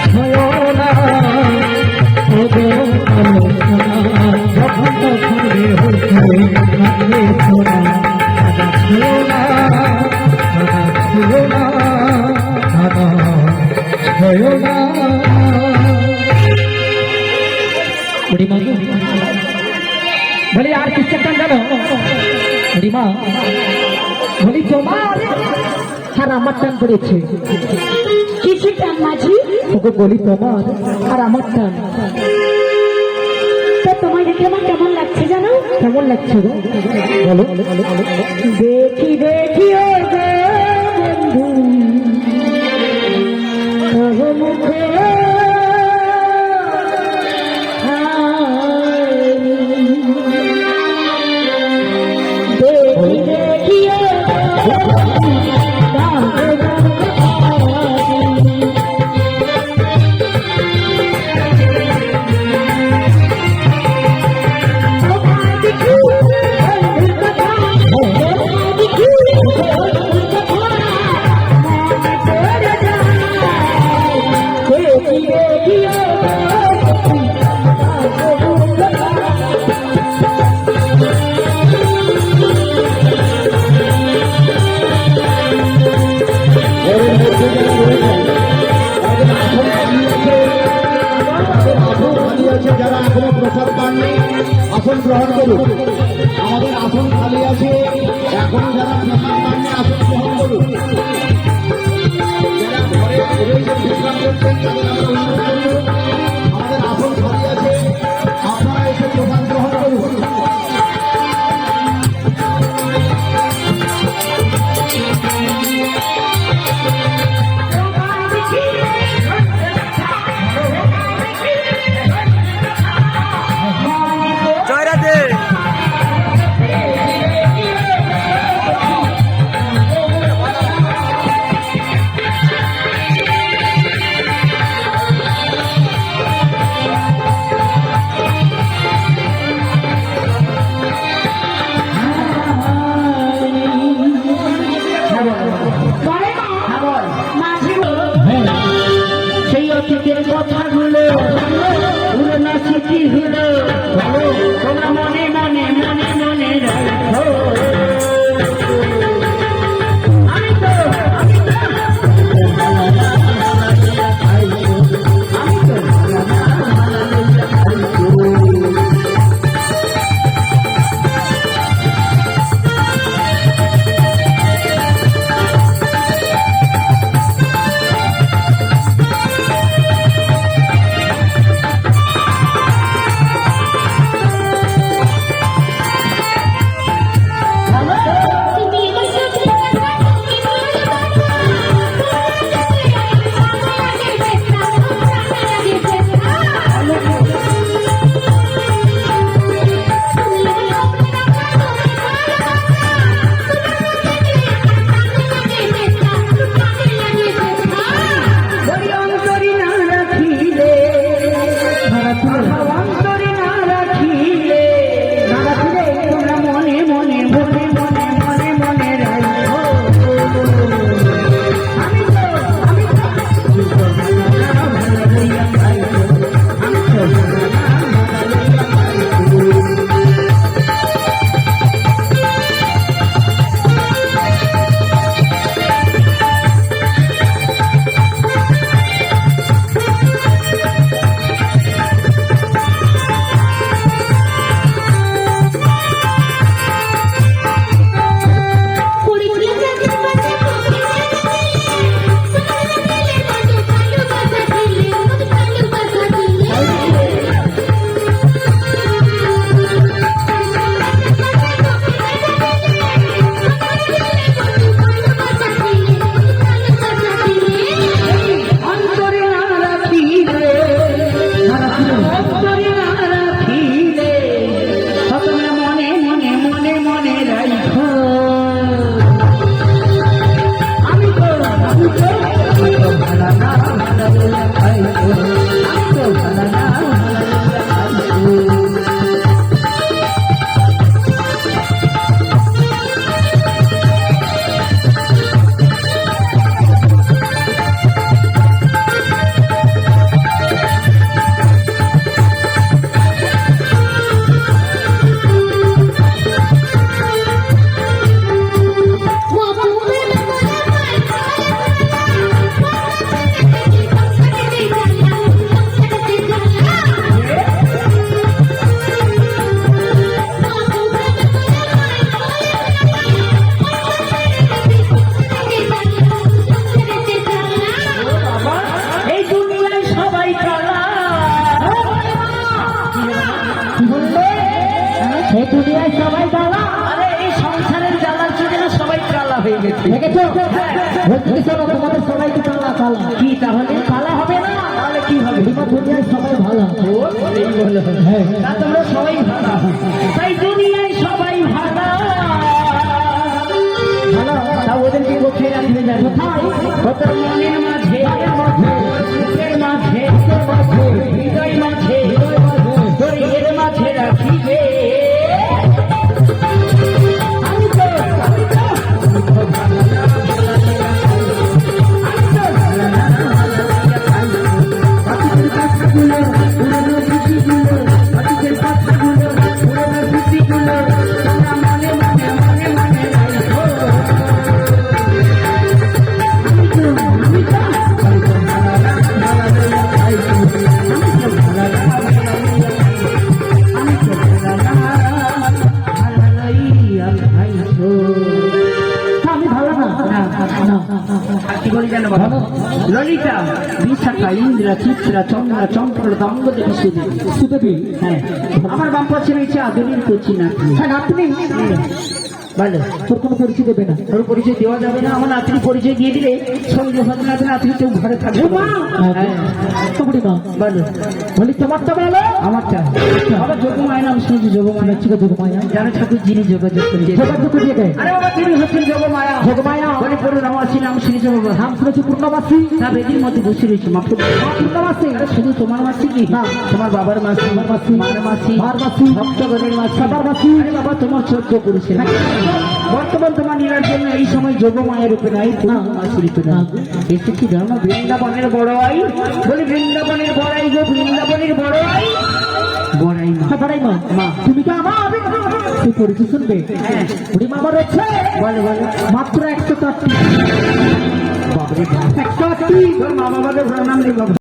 ছয়না ওগো আলোচনা যখন তখন রে হচ্ছে থাকবে সোনা দাদা ছয়না দাদা ছয়না দাদা ছয়না বলি আর কি চান জানো রিমা বলি তোমার আর আমার টান করেছে কিছু টান মাঝি ওকে বলি তোমার আর আমার টান তো তোমায় দেখে আমার কেমন লাগছে জানো কেমন লাগছে গো বলো দেখি দেখি ও গো বন্ধু মুখে দেখি দেখি যারা এখনো প্রসাদ পাননি আসন গ্রহণ করুন আমাদের আসন খালি আছে এখনো যারা প্রসাদ পাননি আসন গ্রহণ করুন যারা ঘরে বিশ্রাম করছেন আমাদের আসন খালি আছে আপনারা এসে প্রসাদ গ্রহণ করুন দেখেছো বলছি শোনো তোমাদের সবাইকে কালা কালা কি তাহলে কালা হবে না তাহলে কি হবে বুড়িমা দুনিয়ায় সবাই ভালো এই বলো হ্যাঁ তা তোমরা সবাই ভালো তাই দুনিয়ায় সবাই ভালো ভালো তা ওদেরকে কোথায় রাখবে জানো তোর মনের মাঝে বুকের মাঝে হৃদয় মাঝে তোর এর মাঝে রাখিবে আমি ভালো না কি বলি জানো বাবা ললিতা বিশাখা ইন্দ্রা চিত্রা চন্দ্রা চম্পল দঙ্গ দেবী সুদী সুদেবী হ্যাঁ আমার বাম পাশে রয়েছে আদরির করছি না হ্যাঁ নাতনি বলো তোর কোনো পরিচয় দেবে না ওর পরিচয় দেওয়া যাবে না আমার নাতনি পরিচয় দিয়ে দিলে সঙ্গে হবে না নাতনি কেউ ঘরে থাকবে হ্যাঁ তো বুড়িমা বলো বলি তোমারটা বলো আমারটা আমার যোগমায় নাম শুনছি যোগমায়া ছিল যোগমায়া জানো ঠাকুর যিনি যোগাযোগ করে যোগাযোগ দিয়ে দেয় আরে বাবা তিনি হচ্ছেন যোগমায়া যোগমায়া বলে পুরো নাম আছে নাম শুনেছো বাবা নাম শুনেছি পূর্ণবাসী তা বেদির মধ্যে বসে রয়েছে মাত্র পূর্ণবাসী আরে শুধু তোমার মাসি কি না। তোমার বাবার মাসি আমার মাসি, মার মাসি মার মাসি, ভক্তগণের মাসি সবার মাসি। আরে বাবা তোমার চোদ্দ পুরুষের বর্তমান তোমার নীলার জন্য এই সময় যোগমায়ের রূপে নাই মাসি রূপে নাই এসে কি জানো বৃন্দাবনের বড় আই বলি বৃন্দাবনের বড়াই গো বৃন্দাবনের বড় আই বড়াই মা হ্যাঁ বড়াই মা তুমি কি আমার তুই পরিচয় শুনবে হ্যাঁ বুড়িমা আমার রয়েছে বলে বলে মাত্র 100 বাবরে বাপ 100 তোর মা বাবাকে প্রণাম দিই বাবা